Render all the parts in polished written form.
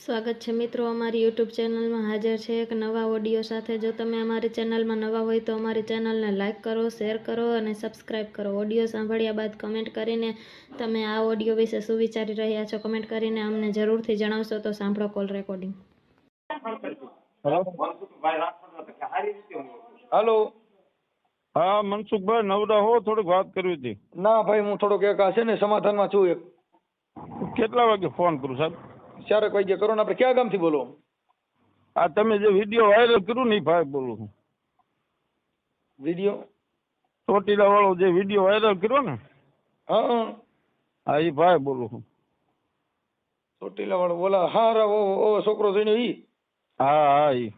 સ્વાગત છે મિત્રો, અમારી યુટ્યુબ ચેનલમાં હાજર છે એક નવા ઓડિયો સાથે. જો તમે અમારી ચેનલમાં નવા હોય તો અમારી ચેનલને લાઇક કરો, શેર કરો અને સબસ્ક્રાઇબ કરો. ઓડિયો સાંભળ્યા બાદ કમેન્ટ કરીને તમે આ ઓડિયો વિશે શું વિચારી રહ્યા છો કમેન્ટ કરીને અમને જરૂરથી જણાવશો. તો સાંભળો કોલ રેકોર્ડિંગ. હાલો. હા મનસુખભાઈ, નવરા હો? થોડીક વાત કરવી હતી. ના ભાઈ, હું થોડોક એક આ છે ને સમાધાનમાં છું. એક કેટલા વાગે ફોન કરું સાહેબ? ચારેક વાગ્યે કરો ને. આપણે ક્યાં ગામથી બોલો? આ તમે જે વિડીયો વાયરલ કર્યું ને એ ભાઈ બોલું છું. વિડીયો ચોટીલા વાળો જે વિડીયો વાયરલ કર્યો ને, હા હા એ ભાઈ બોલું છું. ચોટીલા વાળો બોલા? હા રા ઓ છોકરો થઈને ઈ? હા હા એ.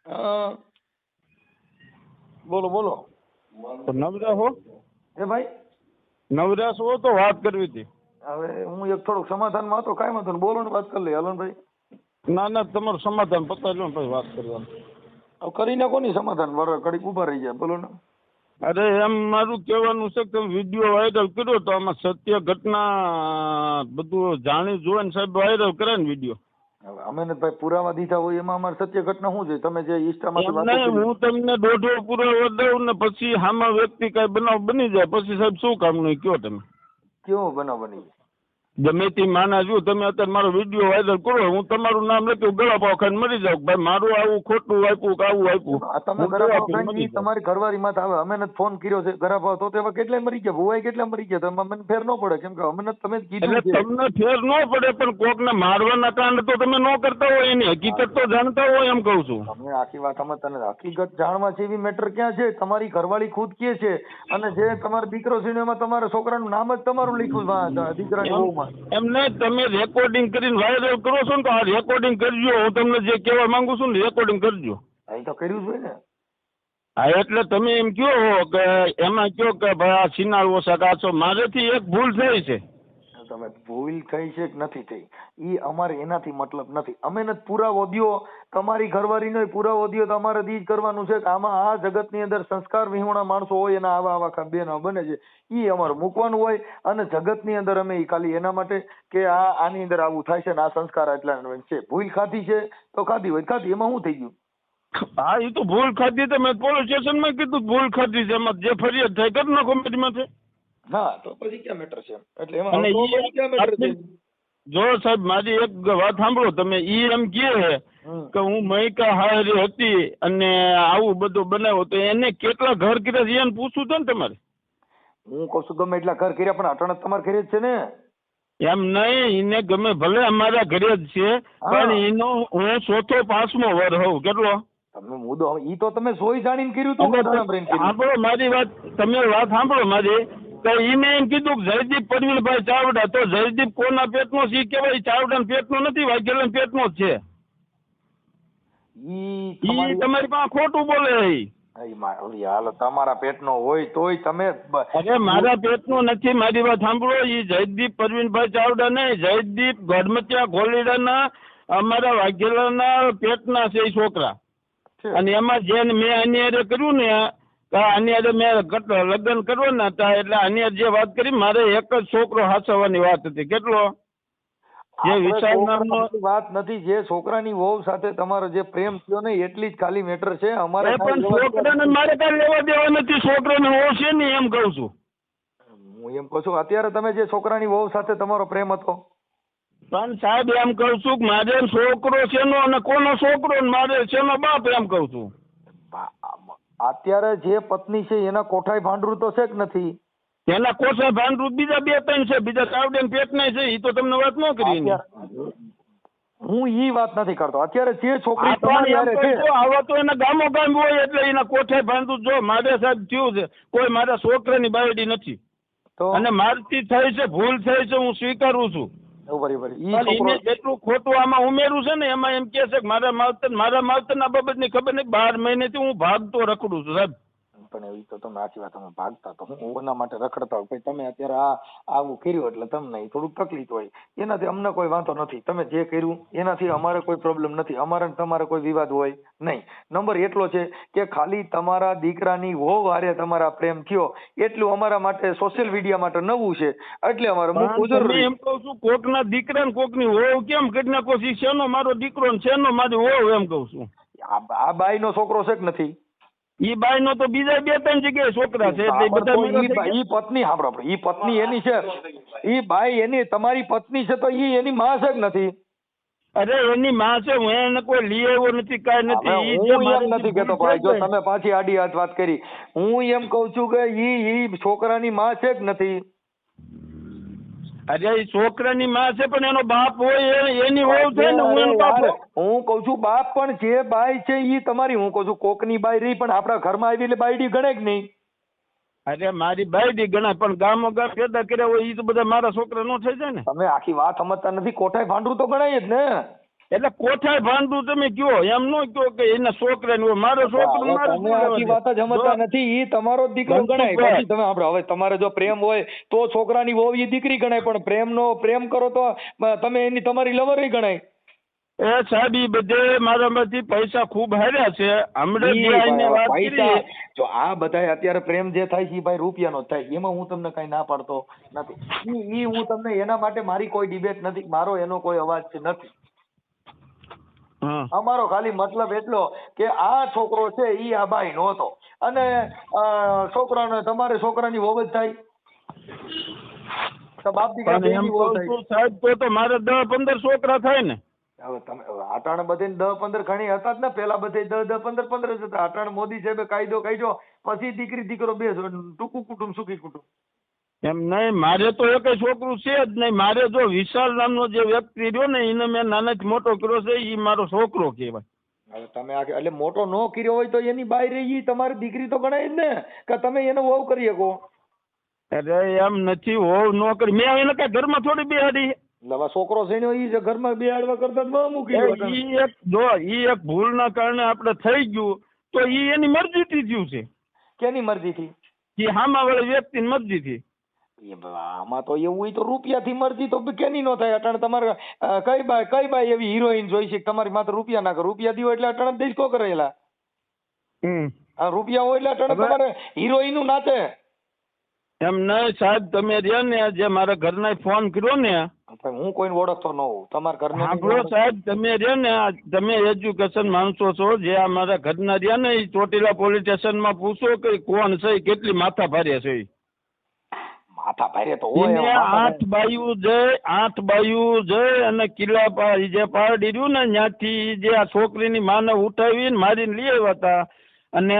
હા બોલો બોલો. તો નવરા હો? એ ભાઈ નવરા છો તો વાત કરવી હતી. હવે હું એક થોડુંક સમાધાનમાં હતો. કાંઈ વાંધો નહીં, બોલો ને, વાત કરી લઈએ. હાલો ને ભાઈ. ના ના, તમારું સમાધાન પતાવી લો ને પછી વાત કરવાનું. હવે કરી નાખો ને સમાધાન. બરાબર, ઘડીક ઉભા રહી જાય. બોલો ને. અરે એમ મારું કહેવાનું છે કે તમે વિડીયો વાયરલ કર્યો તો આમાં સત્ય ઘટના બધું જાણી જોઈને સાહેબ વાયરલ કરે ને વિડીયો. હવે અમે ને ભાઈ પુરાવા દીધા હોય એમાં અમારે સત્ય ઘટના શું છે? તમે જે ઇન્સ્ટામાંથી એમ વાતો નહીં, કરી. હું તમને દોઢો પુરાવો દઉં ને પછી આમાં વ્યક્તિ કઈ બનાવ બની જાય પછી સાહેબ શું કામનું કયો તમે? કેવો બનાવ બની? ગમે તે માના જો તમે અત્યારે મારો વિડીયો વાયરલ કરો, હું તમારું નામ લખ્યું ગળા પાવ ખાઈને મરી જાઉં. ભાઈ મારું આવું ખોટું આપ્યું કે આવું આપ્યું, તમે હું ગળા ગળા ભાવ ખાઈને ખાઈને મરી ઈ જાઉં. તમારી ઘરવાળી માં આવે. અમે નથી ફોન કર્યો છે ગળા ભાવ, તો તેવા કેટલાય મરી ગયા, ભુવાઈ કેટલા મરી ગયા. તો મને ફેર ન પડે, કેમ કે અમે તમે જ કીધું એટલે છે. તમને ફેર ન પડે પણ કોકને મારવાના કાંડ તો તમે ન કરતા હોય, એની હકીકત તો જાણતા હોય એમ કહું છું. તમે આખી વાત અમે તને હકીકત જાણવા છે એવી મેટર ક્યાં છે? તમારી ઘરવાળી ખુદ કે છે, અને જે તમારો દીકરો છે એમાં તમારા છોકરાનું નામ જ તમારું લખ્યું દીકરાની વહુમાં. એમને તમે રેકોર્ડિંગ કરીને વાયરલ કરો છો ને, તો આ રેકોર્ડિંગ કરજો. હું તમને જે કહેવા માંગુ છું ને રેકોર્ડિંગ કરજો. અહીં તો કર્યું છે ને. હા એટલે તમે એમ કહો કે એમાં કહો કે ભાઈ આ સિનાર ઓછા કાચો, મારેથી એક ભૂલ થઈ છે. તમે ભૂલ થઈ છે કે નથી થઈ ઈ અમારે એનાથી મતલબ નથી. અમે નથી પુરાવો દ્યો, તમારી ઘરવાળીનો પુરાવો દ્યો, તો અમારે ઈ જ કરવાનું છે કે આમાં આ જગતની અંદર સંસ્કાર વિહોણા માણસો હોય એના આવા આવા બેનો બને છે, ઈ અમારે મૂકવાનું હોય. અને જગતની અંદર અમે ઈ ખાલી એના માટે કે આની અંદર આવું થાય છે ને આ સંસ્કાર એટલા છે. ભૂલ ખાધી છે તો ખાધી હોય ખાધી, એમાં શું થઈ ગયું? હા એ તો ભૂલ ખાધી તો મેં પોલીસ સ્ટેશનમાં કીધું ભૂલ ખાધી છે, એમાં જે ફરિયાદ થાય કરી નાખો મેડમાંથી. હા તો પછી ક્યાં મેટર છે? એટલે અને એમાં તો પછી ક્યાં મેટર છે? જો સાહેબ મારી એક વાત સાંભળો તમે. ઈ એમ કહે કે હું મૈકા હારી હતી અને આવું બધું બનાવ્યું, તો એને કેટલા ઘર કર્યા છે એને પૂછવું છે ને તમારે. હું કહું છું ગમે એટલા ઘર કર્યા પણ અટાણે તમારે ઘરે જ છે ને. એમ નહીં, એને ગમે ભલે અમારા ઘરે જ છે પણ એનો હું 4થો 5મો વર હોઉં. કેટલો? તમે મુદ્દો ઈ તો તમે સોય જાણીને કર્યું તો સાંભળો મારી વાત, તમે વાત સાંભળો મારી. તો એને એમ કીધું કે જયદીપ પરવીનભાઈ ચાવડા. તો જયદીપ કોના પેટનો છે કેવાય? ચાવડા પેટનો નથી, વાઘેલા પેટનો જ છે. ઈ તમારી પાસે ખોટું બોલે. હાલ તમારા પેટનો હોય તોય તમે. અરે મારા પેટનો નથી, મારી વાત સાંભળો. ઈ જયદીપ પરવીનભાઈ ચાવડા નહીં, જયદીપ ગઢમતિયા ગોલીડાના અમારા વાઘેલાના પેટના છે એ છોકરા. અને એમાં જે મેં આની હારે કર્યું ને, આની હારે મેં લગ્ન કરવાના હતા, એટલે આની હારે જે વાત કરી, મારે એક જ છોકરો હાચવવાની વાત હતી. કેટલો? જે વિચારનારનો વાત નથી. જે છોકરાની વહુ સાથે તમારો જે પ્રેમ થયો ને એટલી જ ખાલી મેટર છે. અમારે પણ છોકરાને મારે કઈ લેવા દેવા નથી. છોકરાને વહુ છે ને એમ કહું છું. હું એમ કહું છું અત્યારે તમે જે છોકરાની વહુ સાથે તમારો પ્રેમ હતો. પણ સાહેબ એમ કહું છું કે મારે છોકરો છે નો અને કોનો છોકરો મારે છે નો બાપ, એમ કહું છું. અત્યારે જે પત્ની છે એના કોઠાઈ ભાંડરું તો છે કે નથી? એના કોઠાઈ ભાંડરું બીજા 2-3 છે, બીજા ચાવડા પેટના છે. એ તો તમને વાત ન કરી. હું ઈ વાત નથી કરતો. અત્યારે જે છોકરી તમારી હારે છે આવા તો એના ગામો ગામ હોય એટલે એના કોઠાઈ ભાંડરું. જો મારે સાહેબ થયું છે, કોઈ મારા છોકરાની બાયડી નથી અને મારથી થઈ છે, ભૂલ થઈ છે, હું સ્વીકારું છું. જેટલું ખોટું આમાં ઉમેરું છે ને એમાં એમ કે છે કે મારા માવતર ના બાબતની ખબર નહીં. 12 મહિનેથી હું ભાગતો રખડું છું સાહેબ. પણ એવી તો તમે આખી વાત તમે ભાગતા તો હું એના માટે રખડતા હોય તમે અત્યારે આવું કર્યું એટલે તમને થોડુંક તકલીફ હોય એનાથી અમને કોઈ વાંધો નથી તમે જે કર્યું એનાથી અમારે કોઈ પ્રોબ્લેમ નથી અમારે તમારે કોઈ વિવાદ હોય નહીં નંબર એટલો છે કે ખાલી તમારા દીકરાની વહુ હારે તમારા પ્રેમ થયો એટલું અમારા માટે સોશિયલ મીડિયા માટે નવું છે એટલે અમારે મૂકવું જરૂરી એમ કહું છું કોકના દીકરા ને કોકની વહુ કેમ કરી નાખો છો શેનો મારો દીકરો ને શેનો મારી વહુ એમ કહું છું આ બાઈ નો છોકરો છે કે નથી ઈ બાઈ નો તો બીજા 2-3 જગ્યાએ છોકરા છે એટલે બધા ઈ પત્ની સાંભળો ઈ પત્ની એની છે ઈ બાઈ એની તમારી પત્ની છે તો ઈ એની માં છે કે નથી અરે એની માં છે હું એને કોઈ લઈ આવ્યો નથી કાંઈ નથી હું એમ નથી કેતો ભાઈ જો તમે પાછી આડી હાથ વાત કરી હું એમ કઉ છું કે ઈ છોકરાની માં છે કે નથી અરે એ છોકરાની માં છે પણ એનો બાપ હોય એની વહુ છે ને હું એનો બાપ હું કઉ છું બાપ પણ જે બાઈ છે ઈ તમારી હું કઉ છું કોકની બાઈ રહી પણ આપણા ઘરમાં આવી એટલે બાયડી ગણે કે નહીં અરે મારી બાયડી ગણાય પણ ગામો ગામ પેદા કર્યા હોય ઈ તો બધા મારા છોકરા નો થઈ જાય ને તમે આખી વાત સમજતા નથી કોઠાઈ ભાંડરું તો ગણાય જ ને એટલે કોઠાઈ ભાંડું તમે કયો એમ નો કયો કે એના છોકરાને હોય મારો છોકરો તમે આખી વાત જ સમજતા નથી ઈ તમારો દીકરો ગણાય પછી તમે આપણે હવે તમારે જો પ્રેમ હોય તો છોકરાની વહુ ઈ દીકરી ગણાય પણ પ્રેમ કરો તો તમે એની તમારી લવર ગણાય એ સાહેબ ઈ બધે મારામાંથી પૈસા ખૂબ હાર્યા છે હમણાં જે આઈને વાત કરી જો આ બધા અત્યારે પ્રેમ જે થાય છે ભાઈ રૂપિયાનો જ થાય એમાં હું તમને કઈ ના પાડતો નથી ઈ હું તમને એના માટે મારી કોઈ ડિબેટ નથી મારો એનો કોઈ અવાજ નથી અમારો ખાલી મતલબ એટલો કે આ છોકરો છે ઈ આ બાઈ નો હતો અને છોકરાને તમારે છોકરાની વહુ જ થાય તો બાપ દીકરા બેની વહુ થાય સાહેબ તો મારે 10-15 છોકરા થાય ને હવે તમે અટાણે બધે 10-15 ઘણી હતા જ ને પેલા બધે 10-15 જ હતા અટાણે મોદી સાહેબે કાયદો કાઢ્યો પછી દીકરી દીકરો બે ટૂંકું કુટુંબ સુખી કુટુંબ એમ નહીં મારે તો એક છોકરું છે જ નહીં મારે જો વિશાલ નામનો જે વ્યક્તિ રહ્યો ને એને મેં નાનાથી મોટો કર્યો છે એ મારો છોકરો કહેવાય હવે તમે એટલે મોટો નો કર્યો હોય તો એની બાઈ રહી તમારી દીકરી તો ગણાય જ ને કે તમે એને વહુ કરી શકો અરે એમ નથી વહુ નો કરી મેં એને કઈ ઘરમાં થોડી બેહાડી છોકરો છે ઈ ઘરમાં બેહાડવા કરતા મૂકી ઈ એક ભૂલ ના કારણે આપણે થઈ ગયું તો ઈ એની મરજીથી થયું છે કેની મરજીથી એ હામા વાળી વ્યક્તિની મરજીથી આમાં તો એવું હોય તો રૂપિયાથી મરજી તો કેની નો થાય અટાણે તમારે કઈ બાઈ એવી હિરોઈન જોઈ છે તમારી માત્ર રૂપિયા નાખે રૂપિયા દીવો એટલે અટાણે દેશકો કરેલા રૂપિયા હોય એટલે અટાણે તમારે હિરોઈન નું નાચે એમ નહીં સાહેબ તમે રહ્યા ને જે મારા ઘરના ફોન કર્યો ને હું કોઈને ઓળખતો ન હોઉં તમારા ઘરના સાંભળો સાહેબ તમે રહ્યા ને તમે એજ્યુકેશન માણસો છો જે અમારા ઘરના રહ્યા ને એ ચોટીલા પોલીસ સ્ટેશનમાં પૂછો કે કોણ છે કેટલી માથા ભારે છે માથા ભારે તો હોય 8 બાયું જઈ અને કિલ્લા જે પારડી રહ્યું ને ત્યાંથી જે આ છોકરીની માને ઉઠાવીને મારીને લઈ આવ્યા હતા અને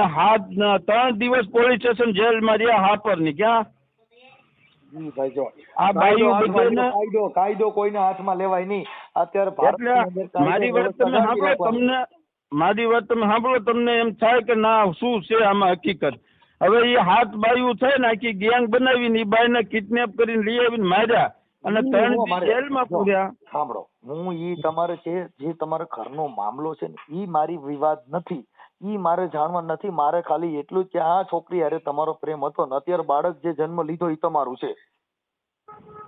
3 દિવસ પોલીસ સ્ટેશન જેલમાં રહ્યા હાપરની ક્યાં કાયદો કોઈના હાથમાં લેવાય નહીં અત્યારે મારી વાત તમે સાંભળો મારી વાત તમે સાંભળો તમને એમ થાય કે ના શું છે આમાં હકીકત હવે એ હાથ બાયું થાય ને આખી ગેંગ બનાવીને એ બાઈને કિડનેપ કરીને લઈ આવીને માર્યા અને 3 જેલમાં પૂર્યા સાંભળો હું ઈ તમારે છે જે તમારા ઘરનો મામલો છે ને ઈ મારી વિવાદ નથી ઈ મારે જાણવા નથી મારે ખાલી એટલું જ કે આ છોકરી હારે તમારો પ્રેમ હતો ને અત્યારે બાળક જે જન્મ લીધો એ તમારું છે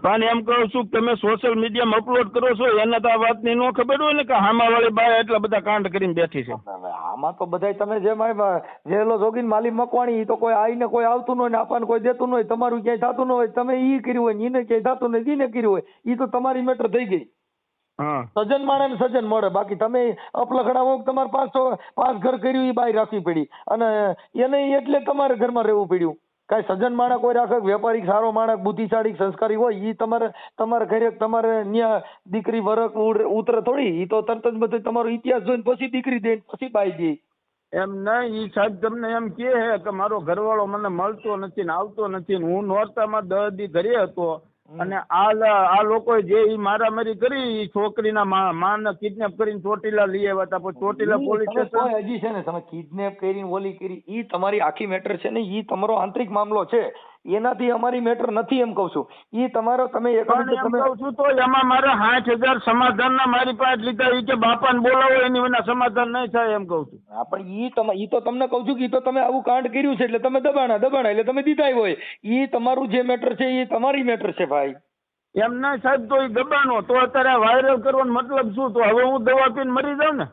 પણ એમ કહું છું તમે સોશિયલ મીડિયામાં અપલોડ કરો છો એને તો આ વાતની નો ખબર હોય ને કે હામા વાળી બાય એટલા બધા કાંડ કરીને બેઠી છે આમાં તો બધાય તમે જેલો જોગીને માલી મકવાણી ઈ તો કોઈ આઈને કોઈ આવતું ન હોય ને આપણને કોઈ દેતું ન હોય તમારું ક્યાંય થતું ન હોય તમે ઈ કર્યું હોય એને ક્યાંય થતું નથી એને કર્યું હોય ઈ તો તમારી મેટર થઈ ગઈ સજન માણે સજન મળે બાકી તમે અપલખડા હો તમારે 5 ઘર કર્યું એ બાઈ રાખવી પડી અને એને એટલે તમારે ઘરમાં રહેવું પડ્યું કઈ સજ્જન માણસ કોઈ રાખે વેપારી સારો માણસ બુદ્ધિશાળી સંસ્કારી હોય ઈ તમારે ઘરે તમારે ન્યા દીકરી વરક ઉતરે થોડી ઈ તો તરત જ બધું તમારો ઇતિહાસ જોઈને પછી દીકરી દે પછી બાઈ દે એમ નહીં ઈ સાહેબ તમને એમ કે કે મારો ઘરવાળો મને મળતો નથી ને આવતો નથી ને હું નોરતામાં 10 દી ઘરે હતો અને આ લોકોએ જે ઈ મારામારી કરી છોકરીના માને કિડનેપ કરીને ચોટીલા લઈ આવ્યા હતા પછી ચોટીલા પોલીસ સ્ટેશન હજી છે ને તમે કિડનેપ કરીને ઓલી કરી ઈ તમારી આખી મેટર છે ને ઈ તમારો આંતરિક મામલો છે એનાથી અમારી મેટર નથી એમ કહું છું. ઈ તમારો તમે એક પણ એમ કહું છું તો એમાં મારે 60,000 સમાધાનના મારી પાસે લીધા, ઈ કે બાપાને બોલાવો એની વિના સમાધાન નહીં થાય એમ કહું છું. હા પણ ઈ તો તમને કહું છું કે ઈ તો તમે આવું કાંડ કર્યું છે એટલે તમે દબાણા એટલે તમે દીધા હોય. ઈ તમારું જે મેટર છે એ તમારી મેટર છે ભાઈ. એમ નહીં સાહેબ, તો એ દબાણો તો અત્યારે વાયરલ કરવાનો મતલબ શું? તો હવે હું દવા પીને મરી જાઉં ને?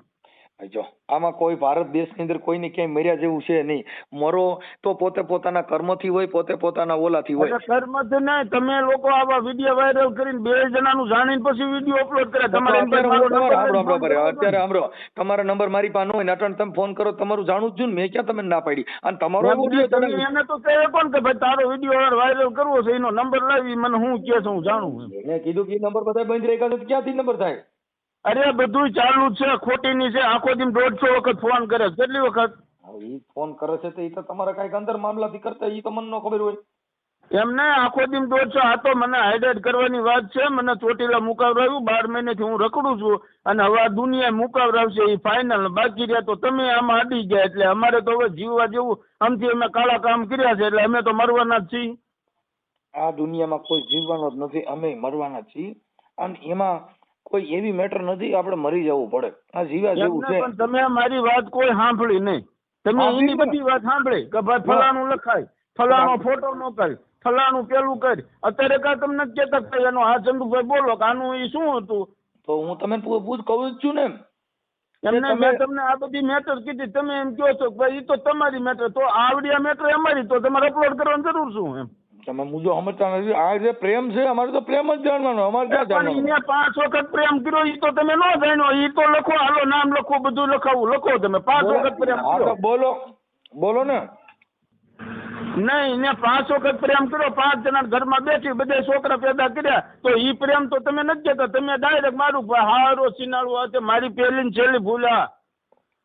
જો આમાં કોઈ ભારત દેશની અંદર કોઈને ક્યાંય મર્યા જેવું છે નહીં. મરો તો પોતે પોતાના કર્મથી હોય, પોતે પોતાના ઓલાથી હોય. કર્મથી નહીં, તમે લોકો આવા વિડીયો વાયરલ કરીને 2 જણાનું જાણીને પછી વિડીયો અપલોડ કરે. અત્યારે સાંભળો, તમારો નંબર મારી પાસે હોય ને અટણ તમે ફોન કરો, તમારું જાણવું જ છું ને, મેં ક્યાં તમે ના પાડી. અને તમારો એને તો કહે કોણ કે ભાઈ તારો વિડીયો વાયરલ કરવો છે, એનો નંબર લાવી મને હું કે છે હું જાણું. મેં કીધું કે નંબર બધા બંધ રાખ્યા છે, ક્યાંથી નંબર થાય? અરે બધું ચાલુ જ છે, ખોટીની છે. આખો દિન 150 વખત ફોન કરે. કેટલી વખત ઈ ફોન કરે છે તો ઈ તો તમારા કઈક અંદર મામલાથી કરતા ઈ તો મને ન ખબર હોય. એમને આખો દિન 150. આ તો મને હાઇલાઇટ કરવાની વાત છે. મને ચોટીલા મુકાવરાવ્યું, 12 મહિનેથી હું રખડું છું અને હવે આ દુનિયા મુકાવરાવશે એ ફાઇનલ. બાકી રહ્યા તો તમે આમાં અડી ગયા, એટલે અમારે તો હવે જીવવા જેવું આમથી અમે કાળા કામ કર્યા છે એટલે અમે તો મરવાના જ છીએ. આ દુનિયામાં કોઈ જીવવાનો જ નથી, અમે મરવાના છીએ. અને એમાં કોઈ એવી મેટર નથી આપણે મરી જવું પડે. આ જીવા જેવું છે. પણ તમે મારી વાત કોઈ સાંભળી નહીં. તમે એની બધી વાત સાંભળી કે ભાઈ ફલાણું લખાય, ફલાણો ફોટો મોકલ, ફલાણું પેલું કર. અત્યારે કા તમને કેતા કે એનો હા ચંદુભાઈ બોલો કે આનું એ શું હતું? તો હું તમને પૂછ કહું જ છું ને એમને મેં તમને આ બધી મેટર કીધી, તમે એમ કહો છો ભાઈ એ તો તમારી મેટર, તો આવડી આ મેટર અમારી, તો તમારે અપલોડ કરવાની જરૂર શું? એમ તમે મુજો સમજતા નથી. આ જે પ્રેમ છે અમારે તો પ્રેમ જ જાણવાનો. અમારે ક્યાં જાણવાનું? 5 વખત પ્રેમ કર્યો એ તો તમે ન જાણ્યો. એ તો લખો, હાલો નામ લખો, બધું લખાવું લખો તમે. 5 વખત પ્રેમ કર્યો. બોલો ને. નહીં ને 5 વખત પ્રેમ કર્યો, 5 જણા ઘરમાં બેઠી, બધા છોકરા પેદા કર્યા, તો ઈ પ્રેમ તો તમે નથી કહેતા. તમે ડાયરેક્ટ મારું હારો સિનાળું આ મારી પહેલી ને છેલ્લી ભૂલ આ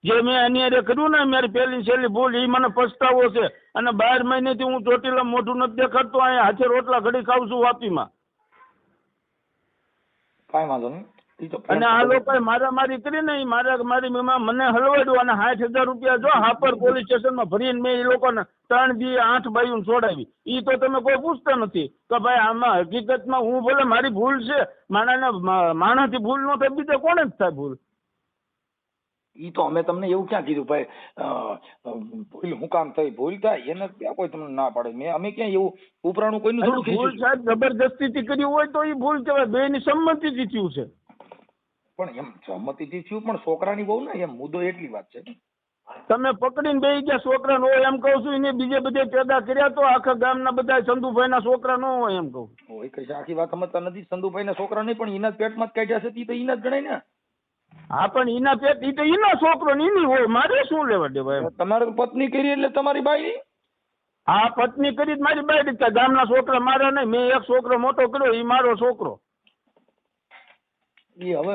જે મેં અન્યાય કર્યું ને, મારી પહેલી છેલ્લી ભૂલ, એ મને પછતાવો છે. અને 12 મહિનેથી હું ચોટીલા મોઢું નથી દેખાડતો, અહીંયા હાથે રોટલા ઘડી ખાઉં છું વાપીમાં. કાંઈ વાંધો નહીં. અને આ લોકોએ મારામારી કરી ને, મારી મને હલવાડ્યું અને 60,000 રૂપિયા જો હાપર પોલીસ સ્ટેશનમાં ભરીને મેં એ લોકોને 3 દી 8 બાયું છોડાવી. એ તો તમે કોઈ પૂછતા નથી કે ભાઈ આમાં હકીકતમાં હું ભલે મારી ભૂલ છે, માણસથી ભૂલ ન થાય, બીજા કોને જ થાય ભૂલ? ઈ તો અમે તમને એવું ક્યાં કીધું ભાઈ ભૂલ હું કામ થઈ? ભૂલ થાય એને ક્યાં કોઈ તમને ના પાડે? અમે ક્યાં એવું ઉપરાણું કોઈનું થોડું ભૂલ સાહેબ જબરદસ્તીથી કર્યું હોય તો એ ભૂલ કહેવાય, બેની સંમતિથી થયું છે. પણ એમ સંમતિથી થયું, પણ છોકરાની બહુ ને એમ મુદ્દો એટલી વાત છે. તમે પકડીને બેસી ગયા છોકરા નો હોય એમ કહું છું. એને બીજે બધે પેદા કર્યા તો આખા ગામના બધા ચંદુભાઈ ના છોકરા નો હોય એમ કહું. હોય કઈ આખી વાત સમજતા નથી. ચંદુભાઈ ના છોકરા નહીં, પણ એના પેટમાં જ કાઢ્યા છે તો એના જ ગણાય ને. હા પણ એના પેટ એ તો એનો છોકરો એની હોય, મારે શું લેવા દેવા? તમારે પત્ની કરી એટલે તમારી બાઈ? હા પત્ની કરી મારી બાઈ. ગામના છોકરા મારા નહીં, મેં એક છોકરો મોટો કર્યો, એ મારો છોકરો. એ હવે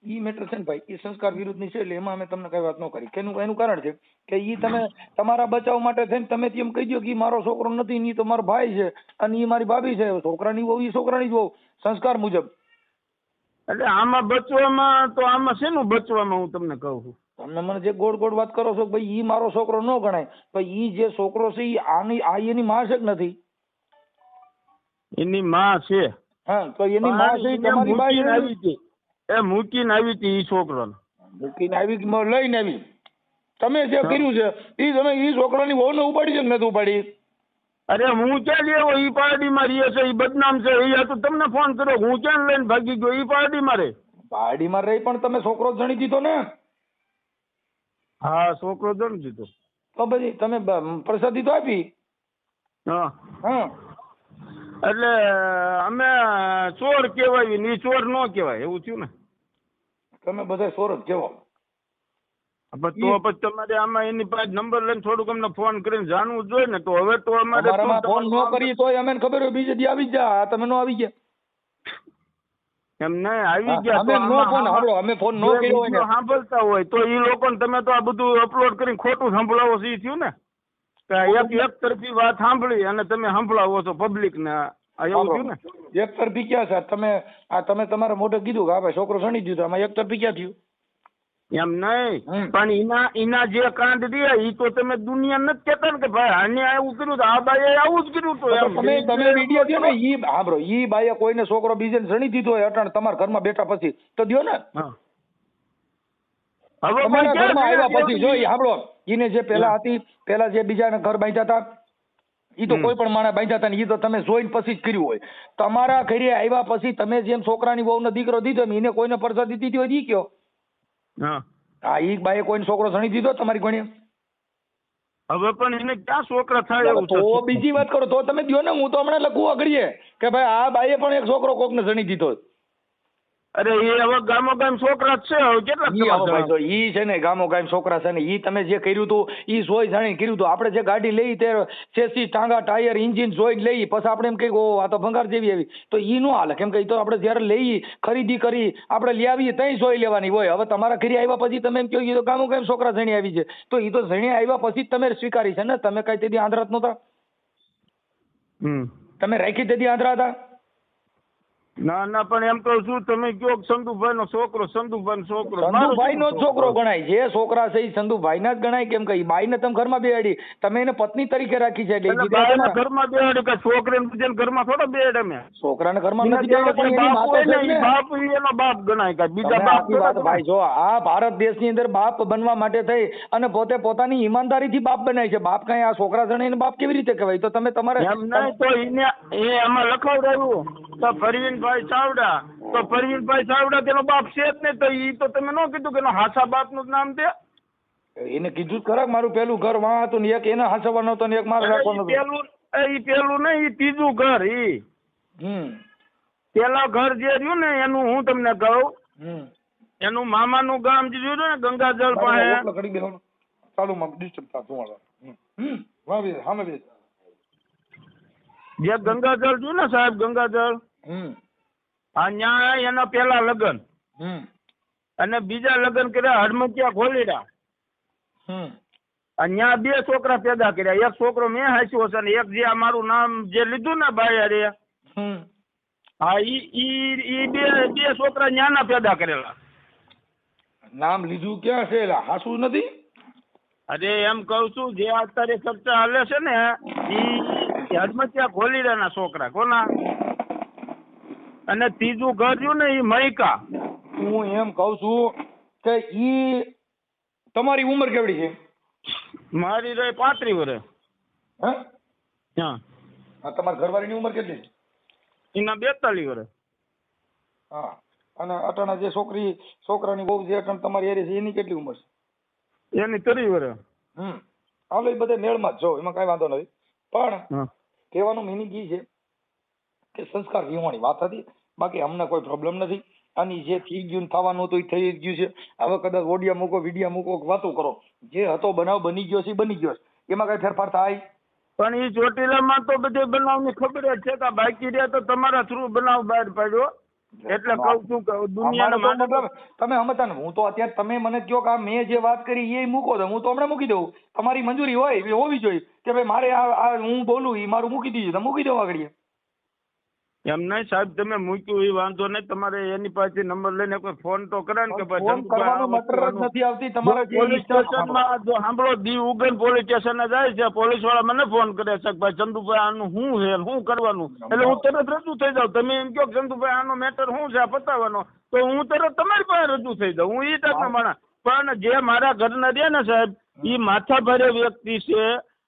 ઈ મેટર છે ને ભાઈ, એ સંસ્કાર વિરુદ્ધની છે એટલે એમાં અમે તમને કઈ વાત ન કરી. એનું કારણ છે કે ઈ તમે તમારા બચાવ માટે થઈને તમે એમ કહી દો કે ઈ મારો છોકરો નથી, ઈ તો મારો ભાઈ છે અને ઈ મારી ભાભી છે. છોકરાની વહુ ઈ છોકરાની જ વહુ, સંસ્કાર મુજબ. એટલે આમાં બચવામાં તો આમાં શેનું બચવામાં હું તમને કહું છું. તમને મને જે ગોળ ગોળ વાત કરો છો ભાઈ, ઈ મારો છોકરો ન ગણાય. ભાઈ ઈ જે છોકરો છે ઈ એની માં છે કે નથી? એની માં છે. હા તો એની માં છે, તમારી બાઈ આવી હતી. એ મૂકીને આવી હતી ઈ છોકરાને. મૂકીને આવી લઈને આવી. તમે જે કર્યું છે ઈ તમે ઈ છોકરાની વહુ ને ઉપાડી છે કે નથી ઉપાડી? અરે હું ક્યાં લેવો? ઈ પાર્ટીમાં રહે છે, ઈ બદનામ છે. એ તો તમને ફોન કર્યો, હું ક્યાં લઈને ભાગી ગયો? ઈ પાર્ટીમાં રહે. પાર્ટીમાં રહી પણ તમે છોકરો જણી દીધો ને? હા છોકરો જણી દીધો. તો પછી તમે પ્રસાદી તો આપી. હા હા એટલે અમે ચોર કહેવાય ને, ચોર ન કહેવાય એવું થયું ને. તમે બધા ચોર જ કહેવો. તો પછી તમારે આમાં એની પાસે નંબર લઈને થોડુંક અમને ફોન કરીને જાણવું જોઈએ ને. તો હવે તો અમારે ફોન ન કરીએ તોય અમને ખબર હોય બીજે દી આવી જા. તમે નો આવી ગયા એમ નહીં આવી ગયા અમે ફોન ન કર્યો હોય ને સાંભળતા હોય તો એ લોકોને તમે તો આ બધું અપલોડ કરીને ખોટું સાંભળાવો છો. એ થયું ને એક તરફી વાત સાંભળી અને તમે સંભળાવો છો પબ્લિક ને. એવું થયું ને. એક તરફી ક્યાં સર? તમે તમારા મોઢે કીધું કે આ ભાઈ છોકરો સણી દીધો, આમાં એક તરફી ક્યાં થયું? એમ નહીં હમ. પણ એના જે કાંડ રહ્યા ઈ તો તમે દુનિયા નથી કેતા ને કે ભાઈ આને આવું કર્યું તો આ બાઈએ આવું જ કર્યું તો હતું તમે વિડીયો દો ને ઈ હાંભળો ઈ બાઈએ કોઈને છોકરો બીજાને સણી દીધો હોય અટાણ તમારા ઘરમાં બેઠા પછી તો દ્યો ને હા. હવે તમારા કોઈ ક્યાં ઘરમાં આવ્યા ગયા પછી જો ઈ હાંભળો ઈને જે પેલા જે બીજાના ઘર બાંધ્યા હતા ઈ તો કોઈ પણ માણસ બાંધ્યા હતા ને ઈ તો તમે જોઈને પછી જ કર્યું હોય. તમારા ઘરે આવ્યા પછી તમે જેમ છોકરાની વહુને દીકરો દીધો એમ ઈને કોઈને પરસાદી દીધી હોય ઈ કયો હા હા ઈ બાઈએ કોઈને છોકરો સણી દીધો તમારી ઘણી હવે પણ એને ક્યાં છોકરા થાય એવું તો છે બીજી વાત કરો તો તમે દ્યો ને હું તો હમણાં લખું આગળીએ કે ભાઈ આ બાઈએ પણ એક છોકરો કોકને સણી દીધો. અરે એ હવે ગામો ગામ છોકરા જ છે હવે કેટલા ઈ હવે ભાઈ જો ઈ છે ને ગામો ગામ છોકરા છે ને ઈ તમે જે કર્યું હતું ઈ જોઈ જાણી કર્યું હતું. આપણે જે ગાડી લઈ તે ચેસી ટાંગા ટાયર એન્જિન જોઈ લઈ પછી આપણે એમ કહીએ આ તો ભંગાર જેવી આવી તો ઈ નો હાલે કેમ કે ઈ તો આપણે જ્યારે લઈ ખરીદી કરી આપણે લઈ આવીએ તઈ જોઈ લેવાની હોય. હવે તમારા ઘરે આવ્યા પછી તમે એમ કહો ઈ તો ગામો ગામ છોકરા જણી આવી છે તો ઈ તો જણી આવ્યા પછી જ તમે સ્વીકારી છે ને. તમે કઈ તેથી આંધળા જ નહોતા તમે રાખી તેથી આંધળા હતા. ના ના પણ એમ કહું છું તમે કયો સંધુભાઈ નો છોકરો સંધુભાઈ નો છોકરો ગણાય જે છોકરા છે એ સંધુભાઈ ના જ ગણાય કેમ કે બાઈ ને તમે ઘરમાં બેહાડી તમે એને પત્ની તરીકે રાખી છે ઘરમાં બેહાડે કે છોકરાને ઘરમાં થોડો બેહાડે અમે છોકરાને ઘરમાં નથી બેહાડ્યો પણ એની માતા છે ને. બાપ એનો બાપ ગણાય કે બીજા બાપ વાત ભાઈ જો આ ભારત દેશની અંદર બાપ બનવા માટે થઈ અને પોતે પોતાની ઈમાનદારીથી બાપ બનાય છે. બાપ કઈ આ છોકરા જણે બાપ કેવી રીતે કહેવાય તો તમે તમારે એમ નહીં તો એને એ આમાં લખાવડાવ્યું તો પરવીનભાઈ ચાવડા તો પરવીનભાઈ ચાવડા તેનો બાપ છે જ નહીં તો ઈ તો તમે ન કીધું કે એનો હાસા બાપ નું નામ છે. એને કીધું જ ખરા મારું પેલું ઘર વાં હતું ને એક એને હાસવાનો હતો ને એક મારે રાખવાનો ઈ પેલું નહીં ઈ ત્રીજું ઘર ઈ પેલા ઘર જે રહ્યું ને એનું હું તમને કહું એનું મામાનું ગામ જે રહ્યું ને ગંગાજળ પાસે ચાલુ માં ડિસ્ટર્બ થતું જે ગંગાજળ રહ્યું ને સાહેબ ગંગાજળ ત્યાં એના પેલા લગ્ન અને બીજા લગ્ન કર્યા હડમતિયા ખોલીડા અને ત્યાં 2 છોકરા પેદા કર્યા. એક છોકરો મેં હાસ્યો છે ને એક જે આ મારું નામ જે લીધું ને બાયરે હા ઈ બે છોકરા ન્યાના પેદા કરેલા. નામ લીધું ક્યાં છે હાસુ નથી. અરે એમ કઉ છું જે અત્યારે ચર્ચા હાલે છે ને ઈ હડમતિયા ખોલીડા ના છોકરા કોના અને ત્રીજું ઘર રહ્યું ને ઈ મૈકા. હું એમ કઉ છું કે ઈ તમારી ઉંમર કેવડી છે. મારી રહી 35 વર્ષ. હા તમારા ઘરવાળીની ઉંમર કેટલી છે. એના 42 વર્ષ. હા અને અટાણા જે છોકરાની બહુ જે અટાણ તમારી એરી છે એની કેટલી ઉંમર છે. એની 30 વર્ષ. હાલો એ બધા મેળમાં જ જો એમાં કઈ વાંધો નથી પણ કહેવાનું મિનિંગ એ છે કે સંસ્કાર વિહોણી વાત હતી બાકી અમને કોઈ પ્રોબ્લેમ નથી. અને જે થઈ ગયું થવાનું હતું એ થઈ જ ગયું છે. હવે કદાચ ઓડિયા મૂકો વિડિયા મૂકો વાતો કરો જે હતો બનાવ બની ગયો છે બની ગયો છે એમાં કઈ ફેરફાર થાય પણ એ ચોટીલામાં તો બધે બનાવની ખબર જ છે કે બાકી રહ્યા તો તમારા થ્રુ બનાવ બહાર પાડ્યો એટલે કહું છું કે દુનિયાના મતલબ તમે સમજતા ને હું તો અત્યારે તમે મને કહો કે મેં જે વાત કરી એ મૂકો તો હું તો હમણાં મૂકી દઉં. તમારી મંજૂરી હોય એવી હોવી જોઈએ કે ભાઈ મારે આ હું બોલું એ મારું મૂકી દીધું તો મૂકી દઉં આગળ. એમ નહીં સાહેબ તમે મૂક્યું એ વાંધો નહીં તમારે એની પાસે નંબર લઈને કોઈ ફોન તો કરે ને કે ફોન કરવાનો મતલબ નથી આવતી તમારે પોલીસ સ્ટેશનમાં જો સાંભળો દીવ ઉગન પોલીસ સ્ટેશન જાય છે પોલીસ વાળા મને ફોન કરે છે કે ભાઈ ચંદુભાઈ આનું શું છે શું કરવાનું એટલે હું તરત રજૂ થઈ જાઉં. તમે એમ કહો ચંદુભાઈ આનો મેટર શું છે પતાવવાનો તો હું તરત તમારી પાસે રજૂ થઈ જાઉં. હું એ ટાઈપનો માણસ પણ જે મારા ઘરના રહ્યા ને સાહેબ એ માથા ભારે વ્યક્તિ છે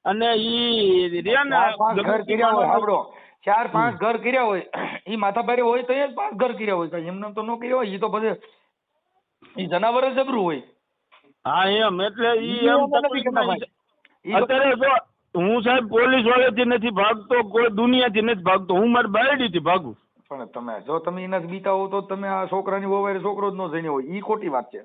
અને ઈ રહ્યા ને 4-5 ઘર કર્યા હોય ઈ માથા ભારે હોય તો એ 5 ઘર કર્યા હોય એમને તો નો કર્યા હોય ઈ તો બધે ઈ જનાવર જબરું હોય. હા એમ એટલે ઈ એમ અત્યારે જો હું સાહેબ પોલીસ વાળાથી નથી ભાગતો કોઈ દુનિયાથી નથી ભાગતો હું મારી બાયડીથી ભાગું. પણ તમે જો તમે એનાથી બીતા હો તો તમે આ છોકરાની વવારે છોકરો જ ન જઈને હોય ઈ ખોટી વાત છે.